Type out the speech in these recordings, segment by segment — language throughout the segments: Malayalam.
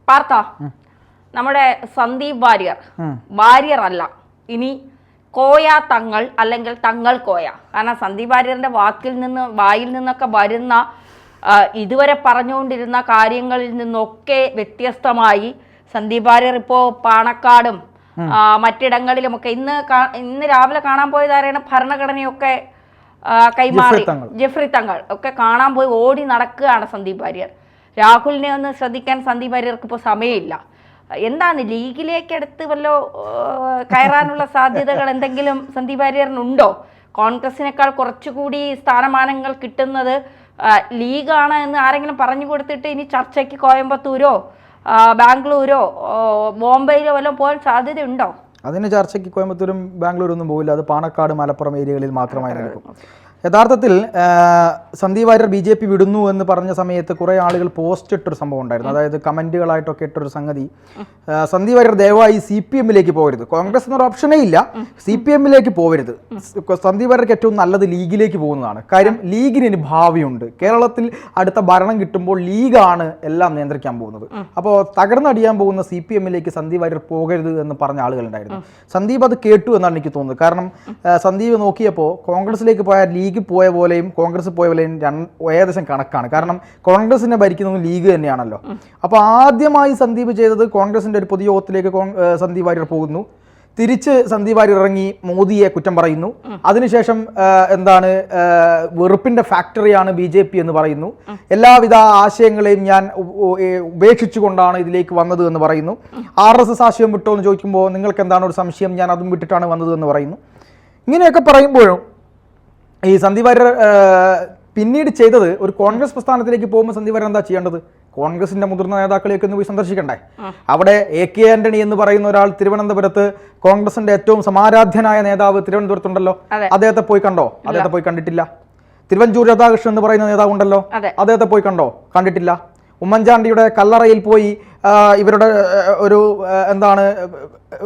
പാർത്ത നമ്മുടെ സന്ദീപ് വാര്യർ അല്ല ഇനി കോയ തങ്ങൾ അല്ലെങ്കിൽ തങ്ങൾ കോയ. കാരണം സന്ദീപ് വാര്യറിന്റെ വായിൽ നിന്നൊക്കെ വരുന്ന ഇതുവരെ പറഞ്ഞുകൊണ്ടിരുന്ന കാര്യങ്ങളിൽ നിന്നൊക്കെ വ്യത്യസ്തമായി സന്ദീപ് വാര്യർ ഇപ്പോൾ പാണക്കാടും മറ്റിടങ്ങളിലുമൊക്കെ ഇന്ന് രാവിലെ കാണാൻ പോയതാരാണ് ഭരണഘടനയൊക്കെ കൈമാറി ജെഫ്രി തങ്ങൾ ഒക്കെ കാണാൻ പോയി ഓടി നടക്കുകയാണ് സന്ദീപ് വാര്യർ. രാഹുലിനെ ഒന്ന് ശ്രദ്ധിക്കാൻ സന്ദീപ് വാര്യർക്ക് ഇപ്പോൾ സമയമില്ല. എന്താണ് ലീഗിലേക്ക് അടുത്ത് വല്ലോ കയറാനുള്ള സാധ്യതകൾ എന്തെങ്കിലും സന്ദീപ് വാര്യറിനുണ്ടോ? കോൺഗ്രസിനേക്കാൾ കുറച്ചുകൂടി സ്ഥാനമാനങ്ങൾ കിട്ടുന്നത് ലീഗാണ് എന്ന് ആരെങ്കിലും പറഞ്ഞു കൊടുത്തിട്ട് ഇനി ചർച്ചയ്ക്ക് കോയമ്പത്തൂരോ ബാംഗ്ലൂരോ ബോംബെയിലോ വല്ലതും പോകാൻ സാധ്യതയുണ്ടോ? അതിന് ചർച്ചയ്ക്ക് കോയമ്പത്തൂരും ബാംഗ്ലൂരൊന്നും പോകില്ല. അത് പാണക്കാട് മലപ്പുറം ഏരിയകളിൽ മാത്രമായി നടക്കും. യഥാർത്ഥത്തിൽ സന്ദീപ് വാര്യർ BJP വിടുന്നു എന്ന് പറഞ്ഞ സമയത്ത് കുറേ ആളുകൾ പോസ്റ്റ് ഇട്ടൊരു സംഭവം ഉണ്ടായിരുന്നു. അതായത് കമൻറ്റുകളായിട്ടൊക്കെ ഇട്ടൊരു സംഗതി, സന്ദീപ് വാര്യർ ദയവായി CPM-ലേക്ക് പോകരുത്, കോൺഗ്രസ് എന്നൊരു ഓപ്ഷനേ ഇല്ല, CPM-ലേക്ക് പോകരുത്, സന്ദീപ് വാര്യർക്ക് ഏറ്റവും നല്ലത് ലീഗിലേക്ക് പോകുന്നതാണ്. കാര്യം ലീഗിന് ഇനി ഭാവിയുണ്ട്. കേരളത്തിൽ അടുത്ത ഭരണം കിട്ടുമ്പോൾ ലീഗാണ് എല്ലാം നിയന്ത്രിക്കാൻ പോകുന്നത്. അപ്പോൾ തകർന്നടിയാൻ പോകുന്ന CPM-ലേക്ക് സന്ദീപ് വാര്യർ പോകരുത് എന്ന് പറഞ്ഞ ആളുകളുണ്ടായിരുന്നു. സന്ദീപ് അത് കേട്ടു എന്നാണ് എനിക്ക് തോന്നുന്നത്. കാരണം സന്ദീപ് നോക്കിയപ്പോൾ കോൺഗ്രസിലേക്ക് പോയ ലീഗ് പോയ പോലെയും കോൺഗ്രസ് പോയ പോലെയും ഏകദേശം കണക്കാണ്. കാരണം കോൺഗ്രസിനെ ഭരിക്കുന്നത് ലീഗ് തന്നെയാണല്ലോ. അപ്പോൾ ആദ്യമായി സന്ദീപ് ചെയ്തത് കോൺഗ്രസിന്റെ ഒരു പൊതുയോഗത്തിലേക്ക് സന്ദീപ് വാര്യർ പോകുന്നു. തിരിച്ച് സന്ദീപ് വാര്യർ ഇറങ്ങി മോദിയെ കുറ്റം പറയുന്നു. അതിനുശേഷം എന്താണ് വെറുപ്പിന്റെ ഫാക്ടറിയാണ് BJP എന്ന് പറയുന്നു. എല്ലാവിധ ആശയങ്ങളെയും ഞാൻ ഉപേക്ഷിച്ചുകൊണ്ടാണ് ഇതിലേക്ക് വന്നത് എന്ന് പറയുന്നു. RSS ആശയം വിട്ടോ എന്ന് ചോദിക്കുമ്പോൾ നിങ്ങൾക്ക് എന്താണ് ഒരു സംശയം, ഞാൻ അതും വിട്ടിട്ടാണ് വന്നത് എന്ന് പറയുന്നു. ഇങ്ങനെയൊക്കെ പറയുമ്പോഴും ഈ സന്ദീപ് വാര്യർ പിന്നീട് ചെയ്തത്, ഒരു കോൺഗ്രസ് പ്രസ്ഥാനത്തിലേക്ക് പോകുമ്പോൾ സന്ദീപ് വാര്യർ എന്താ ചെയ്യേണ്ടത്? കോൺഗ്രസിന്റെ മുതിർന്ന നേതാക്കളെയൊക്കെ ഒന്ന് പോയി സന്ദർശിക്കണ്ടേ? അവിടെ AK ആന്റണി എന്ന് പറയുന്ന ഒരാൾ തിരുവനന്തപുരത്ത് കോൺഗ്രസിന്റെ ഏറ്റവും സമാരാധ്യനായ നേതാവ് തിരുവനന്തപുരത്തുണ്ടല്ലോ, അദ്ദേഹത്തെ പോയി കണ്ടോ? അദ്ദേഹത്തെ പോയി കണ്ടിട്ടില്ല. തിരുവഞ്ചൂർ രാധാകൃഷ്ണൻ എന്ന് പറയുന്ന നേതാവ് ഉണ്ടല്ലോ, അദ്ദേഹത്തെ പോയി കണ്ടോ? കണ്ടിട്ടില്ല. ഉമ്മൻചാണ്ടിയുടെ കല്ലറയിൽ പോയി ഇവരുടെ ഒരു എന്താണ്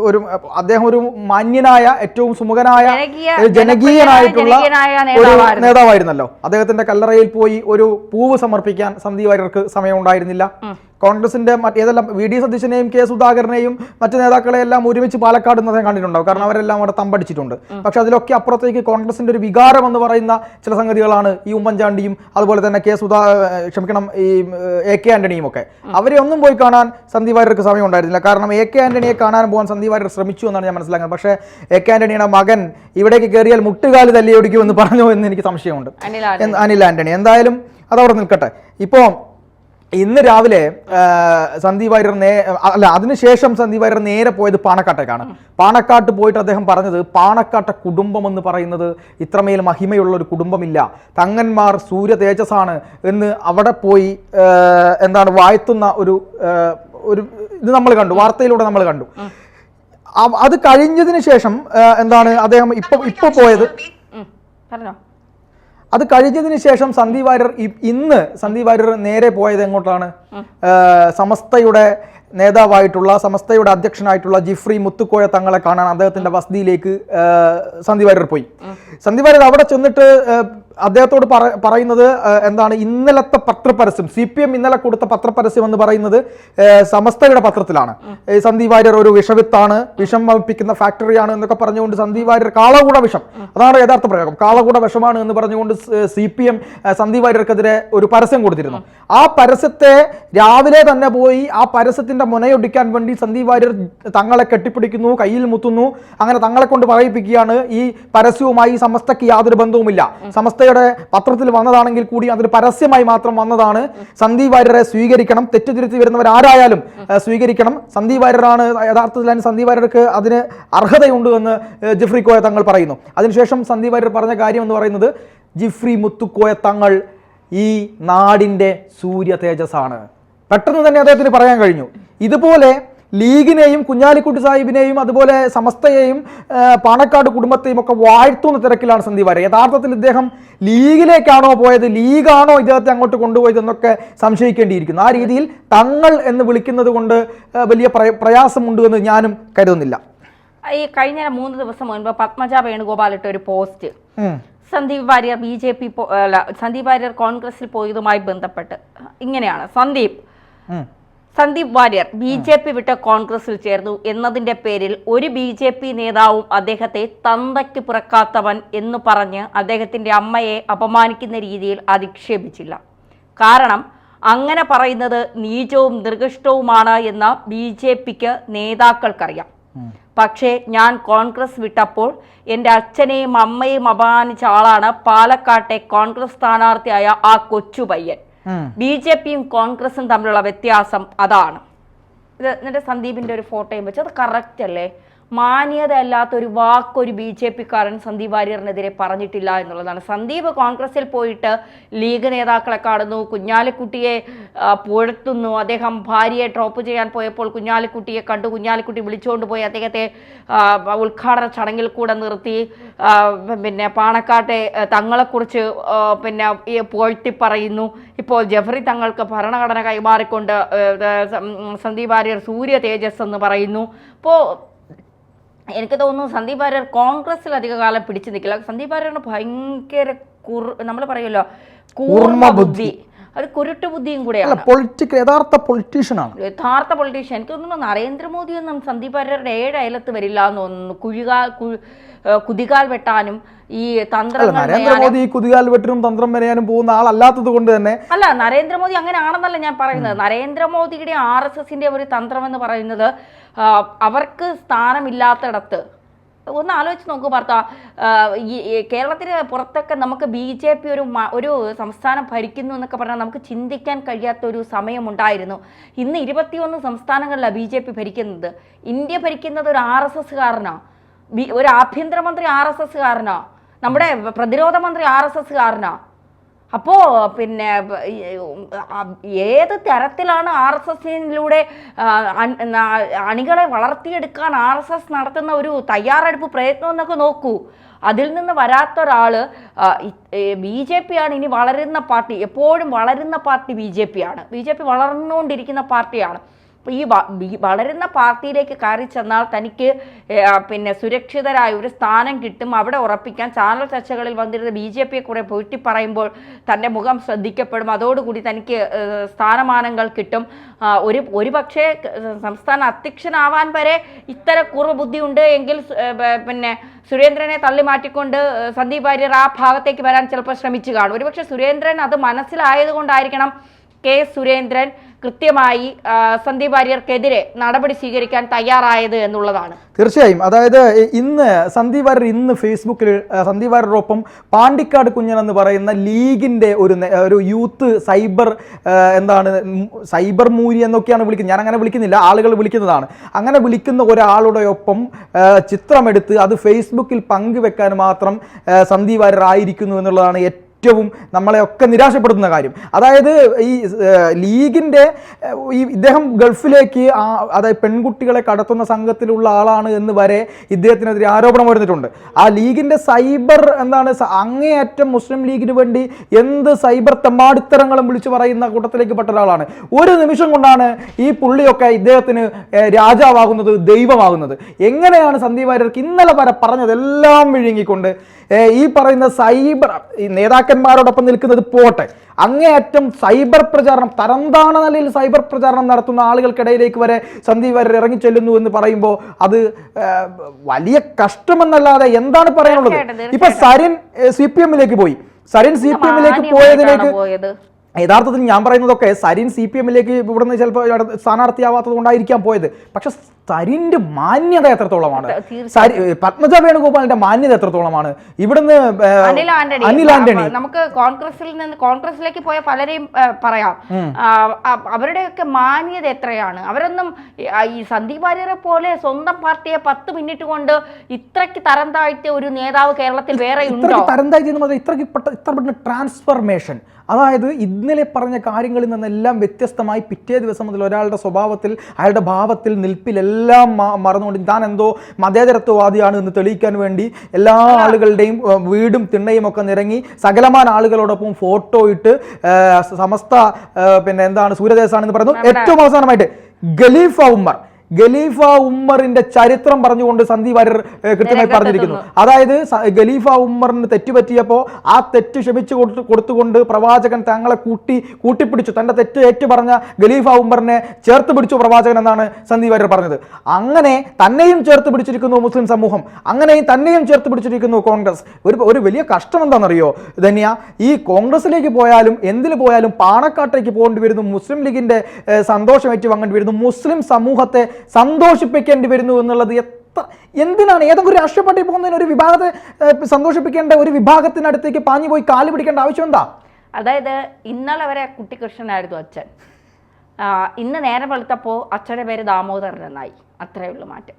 ഒരു അദ്ദേഹം ഒരു മാന്യനായ ഏറ്റവും സുമുഖനായ ജനകീയനായിട്ടുള്ള ഒരു നേതാവായിരുന്നല്ലോ. അദ്ദേഹത്തിന്റെ കല്ലറയിൽ പോയി ഒരു പൂവ് സമർപ്പിക്കാൻ സന്ദീപ് വാര്യർക്ക് സമയമുണ്ടായിരുന്നില്ല. കോൺഗ്രസിന്റെ ഏതെല്ലാം VD സതീശനെയും K സുധാകരനെയും മറ്റു നേതാക്കളെയെല്ലാം ഒരുമിച്ച് പാലക്കാട് അദ്ദേഹം കണ്ടിട്ടുണ്ടാവും. കാരണം അവരെല്ലാം അവിടെ തമ്പടിച്ചിട്ടുണ്ട്. പക്ഷെ അതിലൊക്കെ അപ്പുറത്തേക്ക് കോൺഗ്രസിന്റെ ഒരു വികാരം എന്ന് പറയുന്ന ചില സംഗതികളാണ് ഈ ഉമ്മൻചാണ്ടിയും അതുപോലെ തന്നെ ഈ AK ആന്റണിയും ഒക്കെ. അവരെ ഒന്നും പോയി കാണാൻ സന്ദീപ് വാര്യർക്ക് സമയം ഉണ്ടായിരുന്നില്ല. കാരണം AK ആന്റണിയെ കാണാൻ പോകാൻ സന്ദീപ് വാര്യർ ശ്രമിച്ചു എന്നാണ് ഞാൻ മനസ്സിലാക്കുന്നത്. പക്ഷേ AK ആന്റണിയുടെ മകൻ ഇവിടേക്ക് കയറിയാൽ മുട്ടുകാല് തല്ലിയൊടിക്കുമെന്ന് പറഞ്ഞു എന്ന് എനിക്ക് സംശയമുണ്ട്. അനിൽ ആന്റണി എന്തായാലും അതവിടെ നിൽക്കട്ടെ. ഇപ്പോൾ ഇന്ന് രാവിലെ സന്ദീപ് വാര്യർ അതിനുശേഷം സന്ദീപ് വാര്യർ നേരെ പോയത് പാണക്കാട്ടേക്കാണ്. പാണക്കാട്ട് പോയിട്ട് അദ്ദേഹം പറഞ്ഞത്, പാണക്കാട്ടെ കുടുംബം എന്ന് പറയുന്നത് ഇത്രമേൽ മഹിമയുള്ള ഒരു കുടുംബമില്ല, തങ്ങന്മാർ സൂര്യ തേജസ്സാണ് എന്ന് അവിടെ പോയി എന്താണ് വാഴ്ത്തുന്ന ഒരു ഇത് നമ്മൾ കണ്ടു, വാർത്തയിലൂടെ നമ്മൾ കണ്ടു. അത് കഴിഞ്ഞതിന് ശേഷം എന്താണ് അദ്ദേഹം ഇപ്പൊ പോയത്, അത് കഴിഞ്ഞതിന് ശേഷം സന്ദീപ് വാര്യർ നേരെ പോയത് എങ്ങോട്ടാണ്? സമസ്തയുടെ നേതാവായിട്ടുള്ള സമസ്തയുടെ അധ്യക്ഷനായിട്ടുള്ള ജിഫ്രി മുത്തുക്കോയ തങ്ങളെ കാണാൻ അദ്ദേഹത്തിന്റെ വസതിയിലേക്ക് സന്ദീപ് വാര്യർ പോയി. സന്ദീപ് വാര്യർ അവിടെ ചെന്നിട്ട് അദ്ദേഹത്തോട് പറയുന്നത് എന്താണ്, ഇന്നലത്തെ പത്രപരസ്യം, CPM ഇന്നലെ കൊടുത്ത പത്രപരസ്യം എന്ന് പറയുന്നത് സമസ്തയുടെ പത്രത്തിലാണ്. സന്ദീപ് വാര്യർ ഒരു വിഷവിത്താണ്, വിഷം വമിപ്പിക്കുന്ന ഫാക്ടറിയാണ് എന്നൊക്കെ പറഞ്ഞുകൊണ്ട് സന്ദീപ് വാര്യർ കാളകൂട വിഷം, അതാണ് യഥാർത്ഥ പ്രയോഗം, കാളകൂട വിഷമാണ് എന്ന് പറഞ്ഞുകൊണ്ട് CPM സന്ദീപ് വാര്യർക്കെതിരെ ഒരു പരസ്യം കൊടുത്തിരുന്നു. ആ പരസ്യത്തെ രാവിലെ തന്നെ പോയി ആ പരസ്യത്തിന്റെ മുനയൊടിക്കാൻ വേണ്ടി സന്ദീപ് വാര്യർ തങ്ങളെ കെട്ടിപ്പിടിക്കുന്നു, കയ്യിൽ മുത്തുന്നു. അങ്ങനെ തങ്ങളെ കൊണ്ട് പറയിപ്പിക്കുകയാണ് ഈ പരസ്യവുമായി സമസ്തയ്ക്ക് യാതൊരു ബന്ധവുമില്ല, സമസ്ത പത്രത്തിൽ വന്നതാണെങ്കിൽ കൂടി അതൊരു പരസ്യമായി മാത്രം വന്നതാണ്, സന്ദീപ് വാര്യരെ സ്വീകരിക്കണം, തെറ്റുതിരുത്തി വരുന്നവർ ആരായാലും സ്വീകരിക്കണം, സന്ദീപ് വാര്യരാണ് യഥാർത്ഥത്തിൽ, സന്ദീപ് വാര്യർക്ക് അതിന് അർഹതയുണ്ട് എന്ന് ജിഫ്രി കോയ തങ്ങൾ പറയുന്നു. അതിനുശേഷം സന്ദീപ് വാര്യർ പറഞ്ഞ കാര്യം എന്ന് പറയുന്നത്, ജിഫ്രി മുത്തുക്കോയ തങ്ങൾ ഈ നാടിന്റെ സൂര്യ തേജസ്സാണ്. പെട്ടെന്ന് തന്നെ അദ്ദേഹത്തിന് പറയാൻ കഴിഞ്ഞു. ഇതുപോലെ ലീഗിനെയും കുഞ്ഞാലിക്കുട്ടി സാഹിബിനെയും അതുപോലെ സമസ്തയെയും പാണക്കാട് കുടുംബത്തെയും ഒക്കെ വാഴ്ത്തുന്ന തിരക്കിലാണ് സന്ദീപ് വാര്യർ. യഥാർത്ഥത്തിൽ ഇദ്ദേഹം ലീഗിലേക്കാണോ പോയത്, ലീഗാണോ ഇദ്ദേഹത്തെ അങ്ങോട്ട് കൊണ്ടുപോയത് എന്നൊക്കെ സംശയിക്കേണ്ടിയിരിക്കുന്നു. ആ രീതിയിൽ തങ്ങൾ എന്ന് വിളിക്കുന്നത് കൊണ്ട് വലിയ പ്രയാസമുണ്ട് എന്ന് ഞാനും കരുതുന്നില്ല. ഈ കഴിഞ്ഞ 3 ദിവസം മുൻപ് പത്മജ വേണുഗോപാൽ ഇട്ട ഒരു പോസ്റ്റ്, സന്ദീപ് വാര്യർ കോൺഗ്രസിൽ പോയതുമായി ബന്ധപ്പെട്ട് ഇങ്ങനെയാണ്: സന്ദീപ് വാര്യർ BJP വിട്ട് കോൺഗ്രസിൽ ചേർന്നു എന്നതിന്റെ പേരിൽ ഒരു BJP നേതാവും അദ്ദേഹത്തെ തന്തയ്ക്ക് പിറക്കാത്തവൻ എന്ന് പറഞ്ഞ് അദ്ദേഹത്തിന്റെ അമ്മയെ അപമാനിക്കുന്ന രീതിയിൽ അധിക്ഷേപിച്ചില്ല. കാരണം അങ്ങനെ പറയുന്നത് നീചവും നിർഗിഷ്ടവുമാണ് എന്ന് BJPക്ക് നേതാക്കൾക്കറിയാം. പക്ഷേ ഞാൻ കോൺഗ്രസ് വിട്ടപ്പോൾ എൻ്റെ അച്ഛനെയും അമ്മയും അപമാനിച്ച ആളാണ് പാലക്കാട്ടെ കോൺഗ്രസ് സ്ഥാനാർത്ഥിയായ ആ കൊച്ചു പയ്യൻ. BJPയും കോൺഗ്രസും തമ്മിലുള്ള വ്യത്യാസം അതാണ്. ഇത് എന്നിട്ട് സന്ദീപിന്റെ ഒരു ഫോട്ടോയും വെച്ച് അത് കറക്റ്റ് അല്ലേ? മാന്യത അല്ലാത്ത ഒരു വാക്കൊരു BJPക്കാരൻ സന്ദീപ് വാര്യറിനെതിരെ പറഞ്ഞിട്ടില്ല എന്നുള്ളതാണ്. സന്ദീപ് കോൺഗ്രസിൽ പോയിട്ട് ലീഗ് നേതാക്കളെ കാണുന്നു, കുഞ്ഞാലിക്കുട്ടിയെ പുഴത്തുന്നു. അദ്ദേഹം ഭാര്യയെ ഡ്രോപ്പ് ചെയ്യാൻ പോയപ്പോൾ കുഞ്ഞാലിക്കുട്ടിയെ കണ്ടു, കുഞ്ഞാലിക്കുട്ടി വിളിച്ചുകൊണ്ട് പോയി അദ്ദേഹത്തെ ഉദ്ഘാടന ചടങ്ങിൽ കൂടെ നിർത്തി. പിന്നെ പാണക്കാട്ടെ തങ്ങളെക്കുറിച്ച് പിന്നെ പുകഴ്ത്തി പറയുന്നു. ഇപ്പോൾ ജഫറി തങ്ങൾക്ക് ഭരണഘടന കൈമാറിക്കൊണ്ട് സന്ദീപ് വാര്യർ സൂര്യ തേജസ് എന്ന് പറയുന്നു. അപ്പോൾ എനിക്ക് തോന്നുന്നു സന്ദീപ് വാര്യർ കോൺഗ്രസിൽ അധിക കാലം പിടിച്ചു നിൽക്കില്ല. സന്ദീപ് വാര്യറിന് ഭയങ്കര നമ്മൾ പറയുമല്ലോ കൂർമ്മ ബുദ്ധി, അത് കുരുട്ട് ബുദ്ധിയും കൂടെയാണ്. യഥാർത്ഥ പൊളിറ്റീഷ്യൻ. എനിക്ക് തോന്നുന്നു നരേന്ദ്രമോദിയൊന്നും സന്ദീപ് വാര്യരുടെ 7 അയലത്ത് വരില്ല എന്ന് തോന്നുന്നു. കുതികാൽ വെട്ടാനും ഈ നരേന്ദ്രമോദി കുതികാൽ വെട്ടിനും തന്ത്രം വരയാനും പോകുന്ന ആളല്ലാത്തത് കൊണ്ട് തന്നെ അല്ല, നരേന്ദ്രമോദി അങ്ങനെ ആണെന്നല്ല ഞാൻ പറയുന്നത്. നരേന്ദ്രമോദിയുടെ RSSന്റെ ഒരു തന്ത്രം എന്ന് പറയുന്നത് അവർക്ക് സ്ഥാനമില്ലാത്തിടത്ത് ഒന്ന് ആലോചിച്ച് നോക്കൂ ഭർത്ത. ഈ കേരളത്തിന് പുറത്തൊക്കെ നമുക്ക് BJP ഒരു സംസ്ഥാനം ഭരിക്കുന്നു എന്നൊക്കെ പറഞ്ഞാൽ നമുക്ക് ചിന്തിക്കാൻ കഴിയാത്ത ഒരു സമയമുണ്ടായിരുന്നു. ഇന്ന് 21 സംസ്ഥാനങ്ങളിലാണ് BJP ഭരിക്കുന്നത്. ഇന്ത്യ ഭരിക്കുന്നത് ഒരു RSSകാരനാ, ഒരു ആഭ്യന്തരമന്ത്രി RSSകാരനാ, നമ്മുടെ പ്രതിരോധ മന്ത്രി RSSകാരനാ. അപ്പോൾ പിന്നെ ഏത് തരത്തിലാണ് RSSലൂടെ അണികളെ വളർത്തിയെടുക്കാൻ RSS നടത്തുന്ന ഒരു തയ്യാറെടുപ്പ് പ്രയത്നം എന്നൊക്കെ നോക്കൂ. അതിൽ നിന്ന് വരാത്ത ഒരാള് BJP ആണ് ഇനി വളരുന്ന പാർട്ടി. എപ്പോഴും വളരുന്ന പാർട്ടി BJP ആണ്. BJP വളർന്നുകൊണ്ടിരിക്കുന്ന പാർട്ടിയാണ്. ഈ വളരുന്ന പാർട്ടിയിലേക്ക് കയറി ചെന്നാൽ തനിക്ക് പിന്നെ സുരക്ഷിതരായ ഒരു സ്ഥാനം കിട്ടും, അവിടെ ഉറപ്പിക്കാൻ ചാനൽ ചർച്ചകളിൽ വന്നിരുന്ന BJPയെ കൂടെ പോയിട്ട് പറയുമ്പോൾ തൻ്റെ മുഖം ശ്രദ്ധിക്കപ്പെടും, അതോടുകൂടി തനിക്ക് സ്ഥാനമാനങ്ങൾ കിട്ടും. ഒരു പക്ഷേ സംസ്ഥാന അധ്യക്ഷനാവാൻ വരെ ഇത്തരം പൂർവ്വബുദ്ധി ഉണ്ട് എങ്കിൽ പിന്നെ സുരേന്ദ്രനെ തള്ളി മാറ്റിക്കൊണ്ട് സന്ദീപ് വാര്യർ ആ ഭാഗത്തേക്ക് വരാൻ ചിലപ്പോൾ ശ്രമിച്ചു കാണും. ഒരുപക്ഷെ സുരേന്ദ്രൻ അത് മനസ്സിലായതുകൊണ്ടായിരിക്കണം സുരേന്ദ്രൻ കൃത്യമായി സന്ദീപ് വാര്യർക്കെതിരെ നടപടി സ്വീകരിക്കാൻ തയ്യാറായത് എന്നുള്ളതാണ്. തീർച്ചയായും. അതായത് ഇന്ന് സന്ദീപ് വാര്യർ ഫേസ്ബുക്കിൽ സന്ദീപ് വാര്യരോടൊപ്പം പാണ്ടിക്കാട് കുഞ്ഞൻ എന്ന് പറയുന്ന ലീഗിൻ്റെ ഒരു യൂത്ത് സൈബർ മൂരി എന്നൊക്കെയാണ് വിളിക്കുന്നത്. ഞാൻ അങ്ങനെ വിളിക്കുന്നില്ല, ആളുകൾ വിളിക്കുന്നതാണ്. അങ്ങനെ വിളിക്കുന്ന ഒരാളുടെ ഒപ്പം ചിത്രമെടുത്ത് അത് ഫേസ്ബുക്കിൽ പങ്കുവെക്കാൻ മാത്രം സന്ദീപ് വാര്യർ ആയിരിക്കുന്നു എന്നുള്ളതാണ് ഏറ്റവും നമ്മളെയൊക്കെ നിരാശപ്പെടുത്തുന്ന കാര്യം. അതായത് ഈ ലീഗിൻ്റെ ഇദ്ദേഹം ഗൾഫിലേക്ക് അതായത് പെൺകുട്ടികളെ കടത്തുന്ന സംഘത്തിലുള്ള ആളാണ് എന്ന് വരെ ഇദ്ദേഹത്തിനെതിരെ ആരോപണം വരുന്നിട്ടുണ്ട്. ആ ലീഗിൻ്റെ സൈബർ അങ്ങേയറ്റം മുസ്ലിം ലീഗിന് വേണ്ടി എന്ത് സൈബർ തെമ്മാടിത്തരങ്ങളും വിളിച്ചു പറയുന്ന കൂട്ടത്തിലേക്ക് പെട്ട ഒരാളാണ്. ഒരു നിമിഷം കൊണ്ടാണ് ഈ പുള്ളിയൊക്കെ ഇദ്ദേഹത്തിന് രാജാവാകുന്നത്, ദൈവമാകുന്നത്. എങ്ങനെയാണ് സന്ദീപ് വാര്യർക്ക് ഇന്നലെ വരെ പറഞ്ഞതെല്ലാം വിഴുങ്ങിക്കൊണ്ട് ഈ പറയുന്ന സൈബർ നേതാക്കന്മാരോടൊപ്പം നിൽക്കുന്നത് പോട്ടെ, അങ്ങേയറ്റം സൈബർ പ്രചാരണം, തരംതാണ നിലയിൽ സൈബർ പ്രചാരണം നടത്തുന്ന ആളുകൾക്കിടയിലേക്ക് വരെ സന്ദീപ് വാര്യർ ഇറങ്ങിച്ചെല്ലുന്നു എന്ന് പറയുമ്പോൾ അത് വലിയ കഷ്ടമെന്നല്ലാതെ എന്താണ് പറയാനുള്ളത്? ഇപ്പൊ സരിൻ CPMലേക്ക് പോയി. സരിൻ CPMലേക്ക് പോയതിലേക്ക് യഥാർത്ഥത്തിൽ ഞാൻ പറയുന്നതൊക്കെ സരിൻ CPMലേക്ക് ഇവിടുന്ന് ചിലപ്പോൾ സ്ഥാനാർത്ഥിയാവാത്തത് കൊണ്ടായിരിക്കാം പോയത്. പക്ഷെ സരിന്റെ മാന്യത എത്രത്തോളമാണ്, പത്മജ വേണുഗോപാലിന്റെ മാന്യത എത്രത്തോളമാണ്, ഇവിടുന്ന് അനിൽ ആന്റണി, നമുക്ക് കോൺഗ്രസിലേക്ക് പോയ പലരെയും പറയാം, അവരുടെയൊക്കെ മാന്യത എത്രയാണ്. അവരൊന്നും ഈ സന്ദീപ് വാര്യരെ പോലെ സ്വന്തം പാർട്ടിയെ 10 മിനിറ്റ് കൊണ്ട് ഇത്രയ്ക്ക് തരം താഴ്ത്തിയ ഒരു നേതാവ് കേരളത്തിൽ വേറെ ഉണ്ടോ? തരം താഴ്ത്തിയെന്ന് ഇത്ര ട്രാൻസ്ഫർമേഷൻ. അതായത് ഇന്നലെ പറഞ്ഞ കാര്യങ്ങളിൽ നിന്നെല്ലാം വ്യത്യസ്തമായി പിറ്റേ ദിവസം മുതൽ ഒരാളുടെ സ്വഭാവത്തിൽ, അയാളുടെ ഭാവത്തിൽ, നിൽപ്പിലെല്ലാം മറന്നുകൊണ്ട് താൻ എന്തോ മതേതരത്വവാദിയാണ് എന്ന് തെളിയിക്കാൻ വേണ്ടി എല്ലാ ആളുകളുടെയും വീടും തിണ്ണയും ഒക്കെ നിരങ്ങി സകലമാന ആളുകളോടൊപ്പം ഫോട്ടോ ഇട്ട് സമസ്ത സൂര്യദേശാണെന്ന് പറയുന്നു. ഏറ്റവും അവസാനമായിട്ട് ഖലീഫ ഉമർ ഖലീഫ ഉമ്മറിന്റെ ചരിത്രം പറഞ്ഞുകൊണ്ട് സന്ദീപ് വാര്യർ കൃത്യമായി പറഞ്ഞിരിക്കുന്നു. അതായത് ഖലീഫ ഉമ്മറിന് തെറ്റുപറ്റിയപ്പോൾ ആ തെറ്റ് ക്ഷമിച്ചു കൊടുത്തുകൊണ്ട് പ്രവാചകൻ തങ്ങളെ കൂട്ടിപ്പിടിച്ചു, തന്റെ തെറ്റ് ഏറ്റു പറഞ്ഞ ഖലീഫ ഉമ്മറിനെ ചേർത്ത് പിടിച്ചു പ്രവാചകൻ എന്നാണ് സന്ദീപ് വാര്യർ പറഞ്ഞത്. അങ്ങനെ തന്നെയും ചേർത്ത് പിടിച്ചിരിക്കുന്നു മുസ്ലിം സമൂഹം, അങ്ങനെയും തന്നെയും ചേർത്ത് പിടിച്ചിരിക്കുന്നു കോൺഗ്രസ്. ഒരു വലിയ കഷ്ടം എന്താണെന്നറിയോ ധന്യ, ഈ കോൺഗ്രസിലേക്ക് പോയാലും എന്തിനു പോയാലും പാണക്കാട്ടേക്ക് പോകേണ്ടി വരുന്നു, മുസ്ലിം ലീഗിന്റെ സന്തോഷം ഏറ്റുവാങ്ങേണ്ടി വരുന്നു, മുസ്ലിം സമൂഹത്തെ സന്തോഷിപ്പിക്കേണ്ടി വരുന്നു എന്നുള്ളത് എന്തിനാണ്? ഏതെങ്കിലും ഒരു രാഷ്ട്രീയ പാർട്ടി പോകുന്നതിന് ഒരു വിഭാഗത്തെ സന്തോഷിപ്പിക്കേണ്ട ഒരു വിഭാഗത്തിനടുത്തേക്ക് പാഞ്ഞു പോയി കാല് പിടിക്കേണ്ട ആവശ്യം എന്താ? അതായത് ഇന്നലെ വരെ കുട്ടിക്കൃഷ്ണനായിരുന്നു അച്ഛൻ, ഇന്ന് നേരെ വെളുത്തപ്പോൾ അച്ഛൻ്റെ പേര് ദാമോദരൻ എന്നായി, അത്രയേ ഉള്ളൂ മാറ്റം.